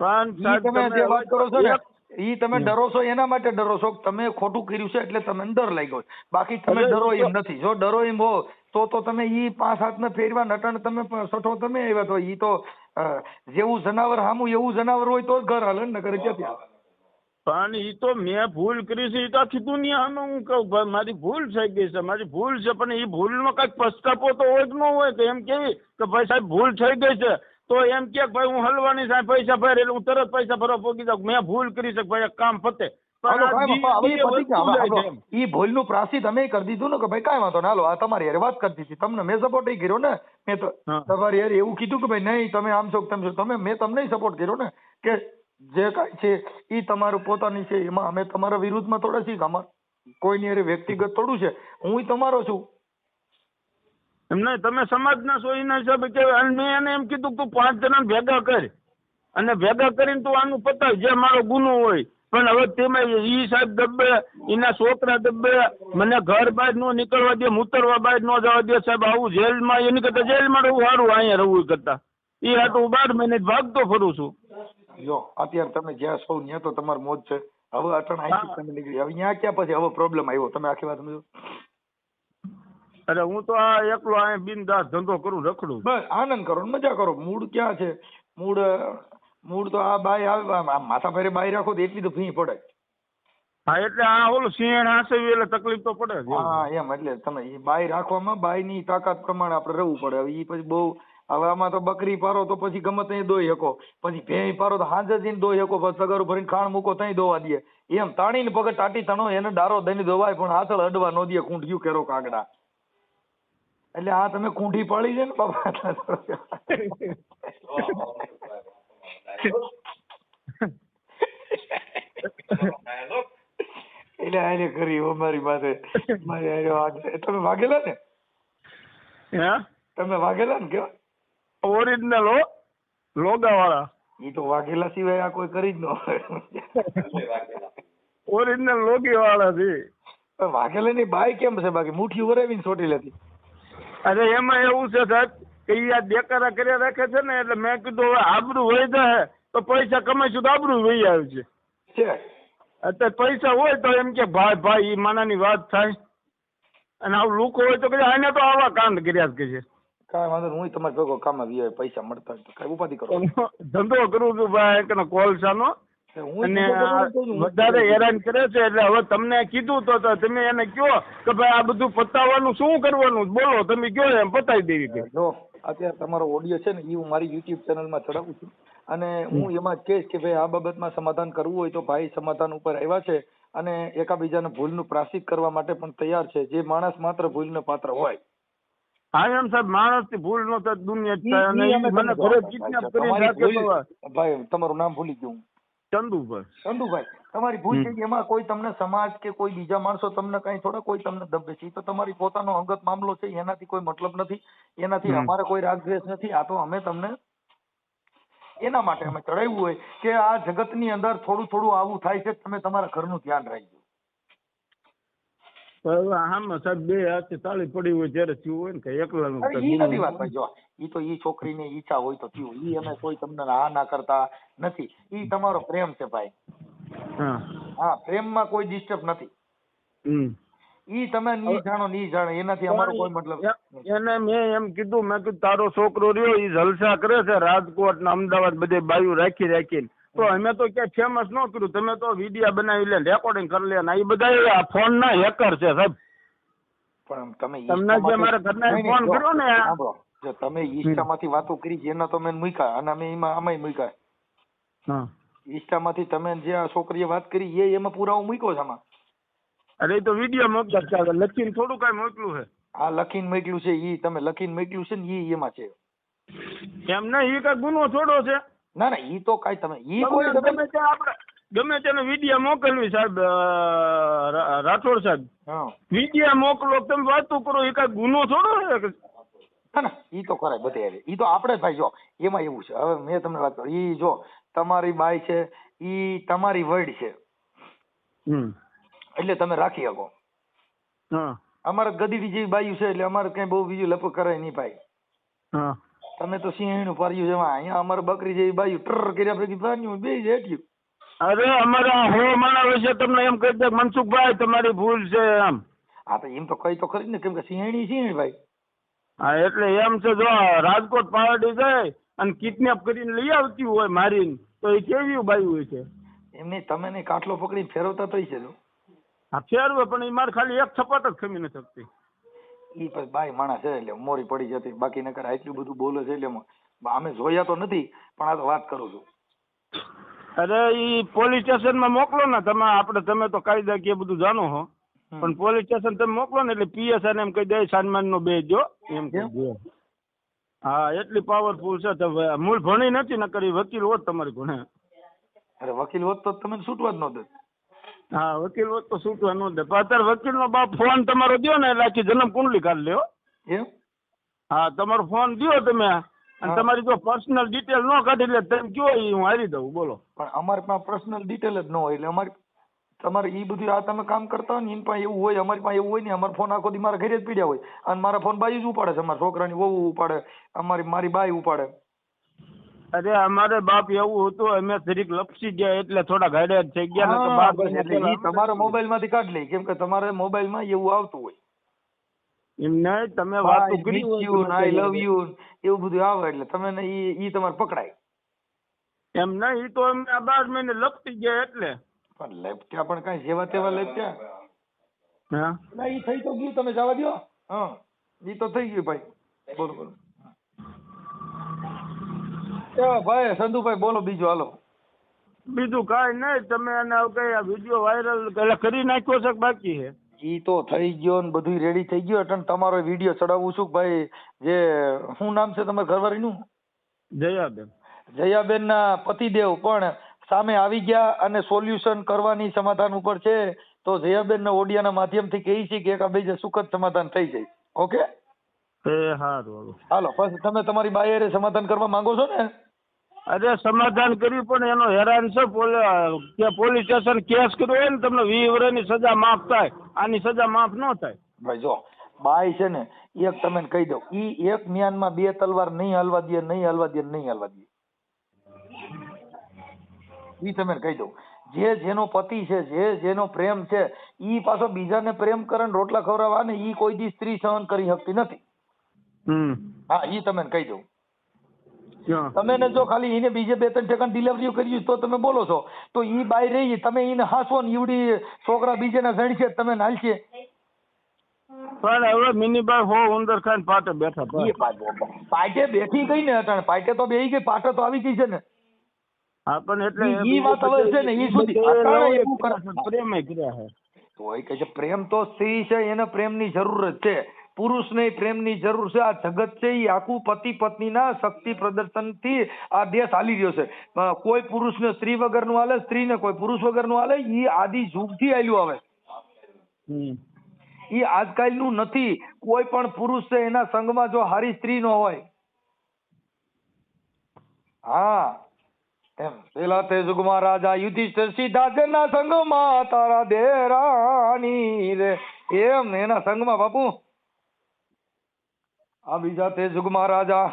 પણ તમે જે વાત કરો છો ને ઈ તમે ડરો છો એના માટે ડરો છો તમે ખોટું કર્યું છે એટલે તમને ડર લાગ્યો બાકી તમે ડરો એમ નથી. જો ડરો એમ હો તો તમે ઈ 5 હાથને ફેરવા નટણ તમે સઠો તમે આવ્યા તો ઈ તો જેવું જનાવર હામું એવું જનાવર હોય તો જ ઘર હાલે ને કરે ક્યાંથી. પણ ઈ તો મેં ભૂલ કરી છે એ તો આખી દુનિયામાં હું કહું ભાઈ મારી ભૂલ થઈ ગઈ છે મારી ભૂલ છે પણ એ ભૂલનો કઈક પસ્તાપો તો હોય કે ન હોય કે એમ કેવી કે ભાઈ સાહેબ ભૂલ થઈ ગઈ છે તો એમ કે ભાઈ હું હલવાની સાહેબ પૈસા ભર એટલે હું તરત પૈસા ભરવા પોગી જાઉં મેં ભૂલ કરી છે ભાઈ એક કામ પતે પણ આ ઈ ભૂલનું પ્રાયશ્ચિત અમે કરી દીધું ને કે ભાઈ કાંઈ વાંધો ના હાલો આ તમારી હારે વાત કરતી હતી તમને મેં સપોર્ટ કર્યો ને મેં તો તમારી હારે એવું કીધું કે ભાઈ નહીં તમે આમ છો તેમ છો તમે મેં તમને સપોર્ટ કર્યો ને કે જે કાંઈ છે ઈ તમારું પોતાની છે એમાં અમે તમારા વિરુદ્ધમાં થોડા છીએ અમાર કોઈની હારે વ્યક્તિગત થોડું છે હું તમારો છું એમ નહીં તમે સમાજના છો એના હિસાબે કે મેં એને એમ કીધું તું 5 જણા ભેગા કર અને ભેગા કરીને તું આનું પતાવ જે મારો ગુનો હોય પણ હવે તેમાં ઈ સાહેબ દબે એના છોકરા દબે મને ઘર બહાર નો નીકળવા દે મૂતરવા બહાર નો જવા દે સાહેબ આવું જેલમાં એની કરતા જેલમાં રહેવું સારું અહીંયા રહેવું કરતા એ હાટું 12 મહિને ભાગતો ફરું છું જો અત્યારે તમે જ્યાં છો ત્યાં તો તમારી મોજ છે હવે અટણ આઈ તમે નીકળી હવે ત્યાં ક્યાં પછી હવે પ્રોબ્લેમ આવ્યો તમે આખી વાત સમજો અરે હું તો આ એકલો અહીંયા બિનદાસ ધંધો કરું રખડું બસ આનંદ કરો ને મજા કરો મૂળ ક્યાં છે મૂળ તો આ બાય આવે માથા ફેરે બાય રાખો તો એટલી તો ફી પડે હા એટલે આ ઓલું સિંહણ હાંસવી એટલે તકલીફ તો પડે હા એમ એટલે તમે એ બાય રાખવામાં બાય ની તાકાત પ્રમાણે આપણે રહેવું પડે હવે એ પછી બહુ હવે આમાં તો બકરી પારો તો પછી ગમે ત્યાં દોઈ શકો પછી ભેંસ પારો તો હાજર જઈને દોઈ શકો પછી સગારું ભરીને ખાણ મૂકો ત્યાં દોવા દે એમ તાણીને પગડ ટાટી તણો એને ડારો દઈને દોવાય પણ હાથળ અડવા નો દે કૂંઢિયું કેરો કાગડા એટલે આ તમે કૂંઢી પાડી છે ને બાબા એટલે આને કરી અમારી પાસે તમે વાગેલા ને તમે વાગેલા ને કેવા ઓરિજિનલ હો લોગા વાળા ઈ તો વાઘેલા સિવાય આ કોઈ કરી જ ન ઓરિજિનલ લોગી વાળા છે વાઘેલા ની બાઈ કેમ છે બાકી મુઠ્ઠી વરાવીને ચોટી લેતી અરે એમાં એવું છે સાહેબ કે ઈ આ દેકારા કર્યા રાખે છે ને એટલે મેં કીધું હવે આબરૂ વહી જાય તો પૈસા કમાઈશું તો આબરૂ વહી આવે છે અત્યારે પૈસા હોય તો એમ કે ભાઈ ઈ માનાની વાત થાય અને આવું લુકો હોય તો કે આને તો આવા કાંડ કર્યા જ કે છે કાંઈ વાંધો હું તમારે ભેગો કામ આવી પૈસા મળતા હોય તો કઈ ઉપાધિ કરો ધંધો કરું છું ભાઈ કે કોલસાનો અને વધારે હેરાન કરે છે એટલે હવે તમને કીધું તો તમે એને કહો કે ભાઈ આ બધું પતાવવાનું શું કરવાનું બોલો તમે કહો એમ પતાવી દેવી જો અત્યારે તમારો ઓડિયો છે ને એ હું મારી યુટ્યુબ ચેનલમાં ચડાવું છું અને હું એમાં જ કહીશ કે ભાઈ આ બાબતમાં સમાધાન કરવું હોય તો ભાઈ સમાધાન ઉપર આવ્યા છે અને એકાબીજાને ભૂલનું પ્રાયશ્ચિત કરવા માટે પણ તૈયાર છે જે માણસ માત્ર ભૂલનો પાત્ર હોય હા એમ સાહેબ માણસ થી ભૂલ નો થાય દુનિયા મને ઘરે કિડનેપ કરી ભાઈ તમારું નામ ભૂલી ગયું ચંદુભાઈ તમારી ભૂલ છે એમાં કોઈ તમને સમાજ કે કોઈ બીજા માણસો તમને કઈ થોડા કોઈ તમને દબે છે તો તમારી પોતાનો અંગત મામલો છે એનાથી કોઈ મતલબ નથી એનાથી અમારે કોઈ રાગ દ્વેષ નથી આ તો અમે તમને એના માટે અમે ચડાવ્યું હોય કે આ જગતની અંદર થોડું થોડું આવું થાય છે તમે તમારા ઘરનું ધ્યાન રાખજો આમાં સાહેબ બે હાથે તાળી પડી હોય ત્યારે થયું હોય ને કે એકલાનું ઈ નથી વાત ભાઈ જો ઈ તો ઈ છોકરીને ઈચ્છા હોય તો થયું ઈ અમે કોઈ તમને હા ના કરતા નથી ઈ તમારો પ્રેમ છે ભાઈ હા પ્રેમમાં કોઈ ડિસ્ટર્બ નથી ઈ તમે ની જાણો એનાથી અમારો કોઈ મતલબ એને મેં એમ કીધું મેં કીધું તારો છોકરો રહ્યો ઈ જલસા કરે છે રાજકોટ ને અમદાવાદ બધે બાયું રાખીને તો અમે તો ક્યાંય ફેમસ ન કર્યું તમે તો વિડીયો બનાવી લે રેકોર્ડિંગ કરી લે ને એ બધા ફોન ના હેકર છે સાહેબ પણ તમે તમને જે મારા ઘરના ફોન કર્યો ને જો તમે ઈસ્ટામાંથી વાતો કરી જેના તો મેં મૂક્યા અને અમે એમાં આમાંય મૂક્યા ઈસ્ટામાંથી તમે જે આ છોકરીએ વાત કરી એમાં પુરાવો મૂક્યો છે આમાં અરે એ તો વિડીયો મોકલ્યા છે લખીને થોડું કઈ મોકલું છે હા લખીને મોકલ્યું છે ઈ તમે લખીને મોકલ્યું છે ને ઈ એમાં છે એમ નહીં ઈ કઈ ગુનો છોડો છે ના ના ઈ તો કઈ તમે ઈ કોઈ ગમે તે આપણે ગમે તેને વિડીયો મોકલવી સાહેબ રાઠોડ સાહેબ વિડીયો મોકલો તમે વાતું કરો એ કઈ ગુનો થોડો છે ના ના ઈ તો કરાય બધે આવે ઈ તો આપણે ભાઈ જો એમાં એવું છે હવે મેં તમને વાત કરી ઈ જો તમારી બાઈ છે ઈ તમારી વર્ડ છે એટલે તમે રાખી શકો અમારે ગદીડી જેવી બાયું છે એટલે અમારે કઈ બહુ બીજું લપ કરાય નહીં ભાઈ તમે તો સિંહણું પાર્યું છે અહીંયા અમારે બકરી જેવી બાયું ટ્ર કર્યા પછી પાર્યું બે જ હેઠ્યું અરે અમારા હો માણા વિશે તમને એમ કહી દે મનસુખભાઈ તમારી ભૂલ છે એમ હા તો એમ તો કઈ તો ખરી ને કેમ કે સિંહણી ભાઈ હા એટલે એમ છે જો રાજકોટ પાર્ટી જાય અને કિડનેપ કરીને લઈ આવતી હોય મારીને તો એ કેવી બાયું હોય છે એમને તમે ને કાટલો પકડી ફેરવતા તો છે હા ફેરવે પણ એ મારે ખાલી એક છપાટ જ ખમી નથી શકતી ઈ પછી બાઈ માણસ છે એટલે મોરી પડી જતી બાકી નકર આટલું બધું બોલે છે એટલે અમે જોયા તો નથી પણ આ તો વાત કરું છું. અરે ઈ પોલીસ સ્ટેશનમાં મોકલો ને તમે તો કાયદાકીય બધું જાણો છો પણ પોલીસ સ્ટેશન તમે મોકલો ને એટલે પીએસઆઈ ને એમ કહી દે સન્માન નો બે જો એમ કહી દે. હા એટલી પાવરફુલ છે. તો મૂળ ભણી નથી નકર ઈ વકીલ હોત તમારી ભણે. અરે વકીલ હોત તો તમે છૂટવા જ ન દે. હા વકીલ હોત તો છૂટવા ન દે. પણ અત્યારે વકીલ નો બાપ ફોન તમારો દો ને એટલે આખી જન્મ કુંડલી કાઢ લ્યો. એમ? હા તમારો ફોન દો તમે અને તમારી જો પર્સનલ ડિટેલ ન કાઢી લે તમે કયો ઈ હું હારી દઉં. બોલો. પણ અમારી પાસે પર્સનલ ડિટેલ જ ન હોય એટલે તમારે ઈ બધું આ તમે કામ કરતા હોય ને એની પાસે એવું હોય, અમારી પાસે એવું હોય ને. અમારો ફોન આખો દી મારા ઘરે જ પીડ્યા હોય અને મારા ફોન બાઈ જ ઉપાડે છે. અમારા છોકરાની વહુ ઉપાડે, મારી બાઈ ઉપાડે. અરે અમારે બાપ એવું હતું અમે જરીક લપસી ગયા એટલે થોડા ગાડે થઈ ગયા. એટલે ઈ તમારા મોબાઈલ માંથી કાઢ લે કેમ કે તમારા મોબાઈલ માં એવું આવતું હોય. એમ નહીં તમે વાતો કરી આઈ લવ યુ એવું બધું આવે એટલે તમે ઈ તમારે પકડાય. એમ નહીં ઈ તો અમે આ 12 મહિને લપસી ગયા એટલે. પણ લેપટ્યા પણ કઈ જેવા તેવા લેપટ્યા. હા ના ઈ થઈ તો ગયું તમે જવા દો. હા ઈ તો થઈ ગયું ભાઈ. બોલો બોલો. ભાઈ સંધુભાઈ બોલો બીજું હાલો. બીજું કાંઈ નહીં. તમે એને કઈ આ વિડીયો વાયરલ કરી નાખ્યો છે બાકી છે? ઈ તો થઈ ગયો ને બધું રેડી થઈ ગયું એટલે તમારો વિડીયો ચડાવું છું ભાઈ. જે શું નામ છે તમારા ઘરવાળીનું? જયાબેન. જયાબેન ના પતિદેવ પણ સામે આવી ગયા અને સોલ્યુશન કરવાની સમાધાન ઉપર છે. તો જયાબેન ના ઓડિયાના માધ્યમથી કહી છે કે એકબીજા સુખદ સમાધાન થઈ જાય. ઓકે હારું હાલો. પછી તમે તમારી બાયરે સમાધાન કરવા માંગો છો ને? અરે સમાધાન કર્યું પણ એનો હેરાન છે. પોલીસ સ્ટેશન કેસ કર્યો હોય ને તમને 20 વર્ષની સજા માફ થાય. આની સજા માફ ન થાય. ભાઈ જો બાઈ છે ને એક તમે કહી દઉં ઈ એક મ્યાનમાં 2 તલવાર નહીં હલવા દે, નહીં હલવા દે, નહીં હલવા દે. ઈ તમે કહી દઉં. જે જેનો પતિ છે, જે જેનો પ્રેમ છે ઈ પાછો બીજાને પ્રેમ કરે ને રોટલા ખવડાવવા ને ઈ કોઈ દી સ્ત્રી સહન કરી શકતી નથી. હા ઈ તમે કહી દઉં. તમે ને જો ખાલી એને બીજે 2-3 ઠેકાણ ડિલિવરી કરી તો તમે બોલો છો તો ઈ બાઈ રહી તમે એને હાસો ને ઈવડી છોકરા બીજેના જણ છે તમે નાલશે. પણ હવે મિનીબાઈ હો ઉંદર ખાઈને પાટે બેઠા. પાટે બેઠી ગઈ ને અટાણે પાટે તો બેહી ગઈ, પાટે તો આવી ગઈ છે ને. હા પણ એટલે ઈ વાત હવે છે ને ઈ સુધી અટાણે એવું કરે પ્રેમ કર્યા છે. તો એ કહે છે પ્રેમ તો સ્ત્રી છે એને પ્રેમની જરૂર જ છે. પુરુષને પ્રેમની જરૂર છે. આ જગત છે એ આખું પતિ પત્નીના શક્તિ પ્રદર્શનથી આ દેશ હાલી રહ્યો છે. કોઈ પુરુષને સ્ત્રી વગરનું હાલે, સ્ત્રીને કોઈ પુરુષ વગરનું હાલે. ઈ આદિ યુગથી હાલ્યું આવે. ઈ આજકાલનું નથી. કોઈ પણ પુરુષ છે એના સંગમાં જો હારી સ્ત્રી નો હોય. હા એમ પેલા તે યુગમાં રાજા યુધિષ્ઠિર સીધાજના સંગમાં તારા દેરાણી રે એમ એના સંગમાં બાપુ. આ બીજા તે યુગમાં રાજા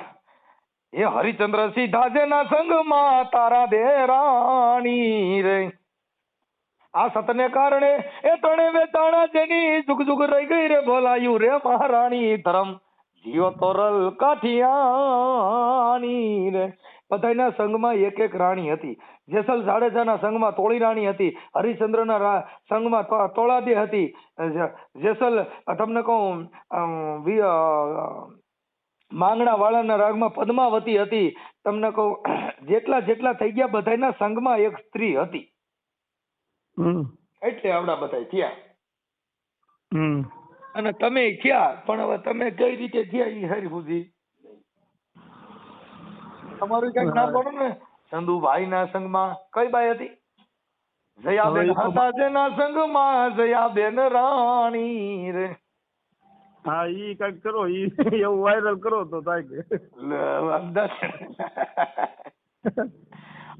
એ હરિચંદ્ર સીધાજના સંગમાં તારા દેરાણી રે. આ સતને કારણે એ તણે વેચાણા જેની જુગ જુગ રહી ગઈ રે ભોલાયું રે મહારાણી ધરમ જીઓ તોરલ કાઠિયાણી રે. બધાના સંઘમાં એક એક રાણી હતી. જેસલ જાડેજાના સંઘમાં તોળી રાણી હતી. હરિચંદ્રના સંઘમાં તોળાદે હતી. જેસલ તમને કહું માંગણા વાળાના રાગમાં પદ્માવતી હતી. તમને કહું જેટલા જેટલા થઈ ગયા બધાના સંઘમાં એક સ્ત્રી હતી. એટલે આવડા બધા થયા. અને તમે થયા પણ હવે તમે કઈ રીતે થયા એ હરી બુદ્ધિ તમારું કઈક નામ બોલો ને. ચંદુભાઈ ના સંઘમાં કઈ બાઈ હતી? જયાબેન હતા જેના સંઘમાં જયાબેન રાણી રે. હા ઈ કઈક કરો ઈ એવું વાયરલ કરો તો થાય કે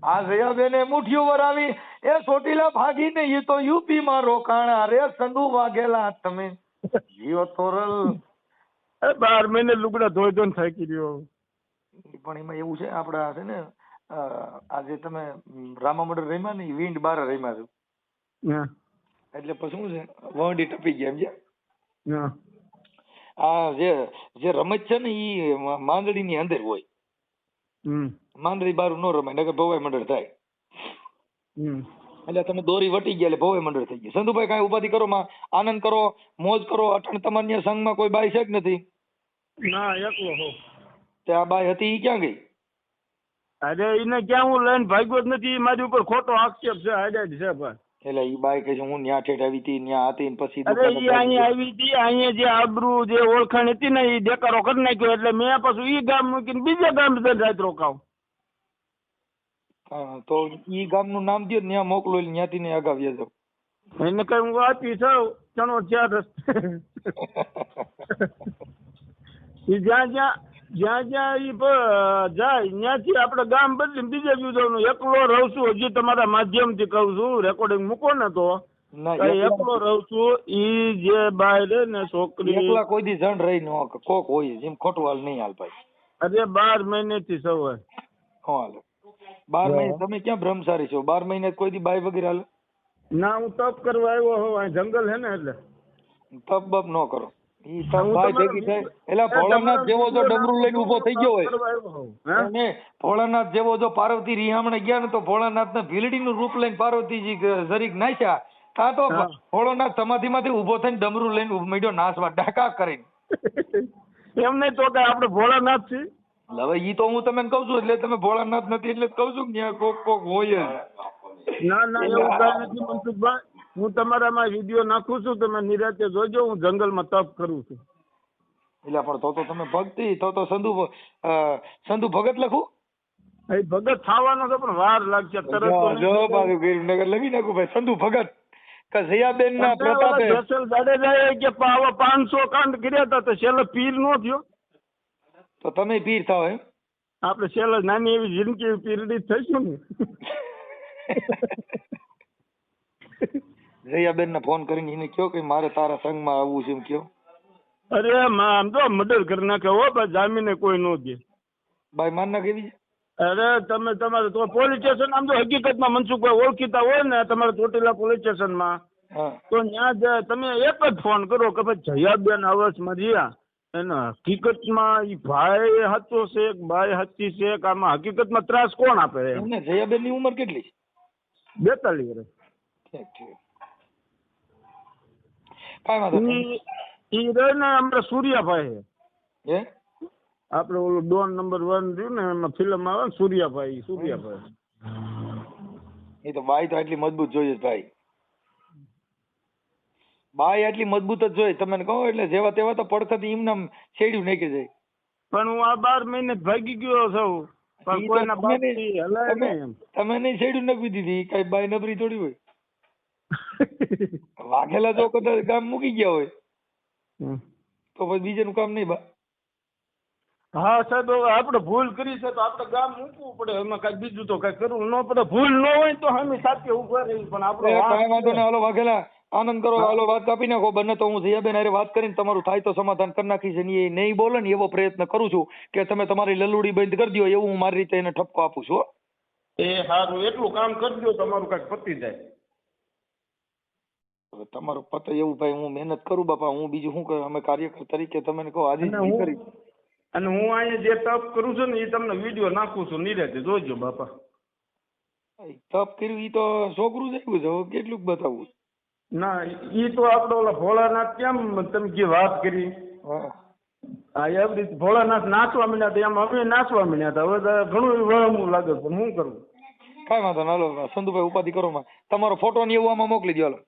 આ જયાબેને મુઠ્ઠીઓ વરાવી એ ચોટીલા ભાગીને ઈ તો યુપી માં રોકાણા રે. સંધુ વાઘેલા તમે જીઓ તોરલ 12 મહિને લુગડા ધોઈ ધોઈને થાકી રહ્યો. પણ એમાં એવું છે આપડા છે ને આજે તમે રામા મંડળ રમ્યા ને વિન્ડ 12 રમ્યા છો એટલે પછી શું છે વંડી ટપી ગયા એમ છે. આ જે રમત છે ને ઈ માંદડી ની અંદર હોય. માંદડી બારું ન રમાય નકર ભવાઈ મંડળ થાય. એટલે તમે દોરી વટી ગયા એટલે ભવાઈ મંડળ થઈ ગયું. સંધુભાઈ કઈ ઉપાધિ કરો માં આનંદ કરો મોજ કરો. અટણ તમારી સંઘમાં કોઈ બાઈ છે કે નથી? ના એકલો હો. તે આ બાઈ હતી ઈ ક્યાં ગઈ? અરે એને ક્યાં હું લઈને ભાગ્યો જ નથી, મારી ઉપર ખોટો આક્ષેપ છે, હાડે જ છે ભાઈ. એટલે ઈ બાઈ કહે છે હું ન્યા ઠેઠ આવી હતી, ન્યા હતી ને પછી અરે ઈ અહીંયા આવી હતી, અહીંયા જે આબરૂ જે ઓળખાણ હતી ને એ દેકારો કરી નાખ્યો, એટલે મેં પાછું ઈ ગામ મૂકીને બીજા ગામ જઈને રાત રોકાવ. તો ઈ ગામનું નામ દયો, ન્યા મોકલો, એટલે ન્યાથી ને આગળ વ્યા જાવ. એને કઈ હું આપી છું ચણો 4 રસ્તે. ઈ જ્યાં જ્યાં ઈ જાય ત્યાંથી આપણે ગામ બદલીને બીજે જવાનું. એકલો રહું છું, હજી તમારા માધ્યમથી કહું છું, રેકોર્ડિંગ મૂકો ને તો એકલો રહું છું. ઈ જે બાય રે ને છોકરી એકલા કોઈ દી જણ રહી ન કોક હોય, જેમ ખોટું હાલ નહીં હાલ ભાઈ. અરે 12 મહિનેથી સવાય હાલ 12 મહિને તમે ક્યાં બ્રહ્મચારી છો? 12 મહિને કોઈ દી બાય વગેરે હાલે ના? હું તપ કરવા આવ્યો હોઉં, અહીં જંગલ હે ને એટલે તપ બપ ન કરો. ઈ તપ ભાઈ ભેગી થાય એટલે ભોળાનાથ જેવો જો ડમરું લઈને ઉભો થઈ ગયો હોય અને ભોળાનાથ જેવો જો પાર્વતી રિહામણે ગયા ને તો ભોળાનાથ ને ભીલડી નું રૂપ લઈને પાર્વતીજી જરીક નાખ્યા તા તો ભોળાનાથ સમાધિ માંથી ઉભો થઈને ડમરું લઈને મીડ્યો નાસવા ડાકા કરીને. એમ નહીં તો કે આપણે ભોળાનાથ છીએ. હવે ઈ તો હું તમને કઉ છું, એટલે તમે ભોળાનાથ નથી એટલે કઉ છું કે ત્યાં કોક હોય જ. ના એવું કઈ નથી મનસુખભાઈ, હું તમારામાં વિડીયો નાખું છું, તમે નિરાતે જોજો. હું જંગલમાં તપ કરું છું. એટલે પણ તો તમે ભક્તિ તો સંધુ ભગત લખું. એ ભગત થવાનો તો પણ વાર લાગશે. તરત જો પાછું ગિરનગર લખી નાખું ભાઈ સંધુ ભગત. જયાબેન ના પ્રતાપે જસલ જાડેજા કે 500 કાંડ કર્યા હતા તો છેલ્લે પીર નો થયો. તો તમે પીર થાવ એમ? આપણે છેલ્લે નાની એવી જિંદગી પીરડી થઈશું ને. જયાબેન ને ફોન કરીને એને કયો કે મારે તારા સંગમાં આવવું છે એમ કયો. અરે આમ તો મર્ડર કરી નાખે હો ભાઈ, જામીને કોઈ નો દે ભાઈ માન ના કેવી. અરે તમે તમારે તો પોલીસ સ્ટેશન, આમ તો હકીકતમાં મનસુખભાઈ ઓળખીતા હોય ને તમારે ચોટીલા પોલીસ સ્ટેશનમાં, તો ત્યાં તમે એક જ ફોન કરો કે ભાઈ જયાબેન આવાસમાં રહ્યા, એના હકીકતમાં ઈ ભાઈ સાચો છે બાઈ સાચી છે કે આમાં હકીકતમાં ત્રાસ કોણ આપે? જયાબેન ની ઉંમર કેટલી? 42 વર્ષ. ઠીક ઠીક, કાઈ વાંધો નહીં. ઈ રહે ને અમારા સૂર્યાભાઈ હે, આપણે ઓલું ડોન નંબર 1 રહ્યું ને એમાં ફિલ્મ આવે ને સૂર્યાભાઈ. એ તો બાઈ તો આટલી મજબૂત જોઈએ ભાઈ, બાઈ આટલી મજબૂત જ જોઈએ. તમે કહો એટલે જેવા તેવા તો પડખથી એમ નામ છેડ્યું નહીં કે જાય. પણ હું આ 12 મહિને ભાગી ગયો છું, પણ કોઈના બાપથી હલાય નહીં એમ. તમે નહીં છેડ્યું નકવી દીધી, કઈ બાઈ નબળી થોડી હોય. વાઘેલા જો કદાચ ગામ મૂકી ગયા હોય તો પછી બીજાનું કામ નહીં બા. હા સાહેબ, આપણે ભૂલ કરી છે તો આપણે ગામ મૂકવું પડે, એમાં કઈ બીજું તો કઈ કરવું ન પડે. ભૂલ ન હોય તો અમે સાથે ઉભા રહી, પણ આપણે કાંઈ વાંધો નહીં. હાલો વાઘેલા આનંદ કરો, હાલો વાત કાપી નાખો. બને તો હું જયાબેન હારે વાત કરીને તમારું થાય તો સમાધાન કરી નાખીશ. એ નહીં બોલે ને એવો પ્રયત્ન કરું છું કે તમે તમારી લલુડી બંધ કરી દો, એવું હું મારી રીતે એને ઠપકો આપું છું. એ સારું, એટલું કામ કરજો તમારું કઈક પતી જાય. તમારું પતે એવું ભાઈ હું મહેનત કરું બાપા, હું બીજું શું કરું? અમે કાર્યકર તરીકે તમે કહો આજે કરી. અને હું અહીંયા જે તપ કરું છું ને એ તમને વિડીયો નાખું છું, નિરાતે જોજો બાપા. તપ કર્યું ઈ તો છોકરું જ આવ્યું છે, કેટલું બતાવવું? ના ઈ તો આપડે ઓલા ભોળાનાથ કેમ તમે જે વાત કરી, હા એવી રીતે ભોળાનાથ નાચવા માંડ્યા હતા, એમ અમે નાચવા માંડ્યા હતા. હવે ઘણું વળમું લાગે પણ શું કરવું? કાંઈ વાંધો ના. હાલો સંધુભાઈ ઉપાધિ કરો, તમારો ફોટો ને એવું આમાં મોકલી દો. હાલો.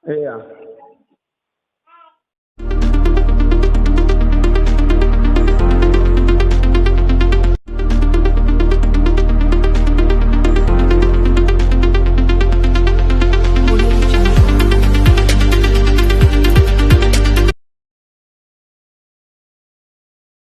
Yeah.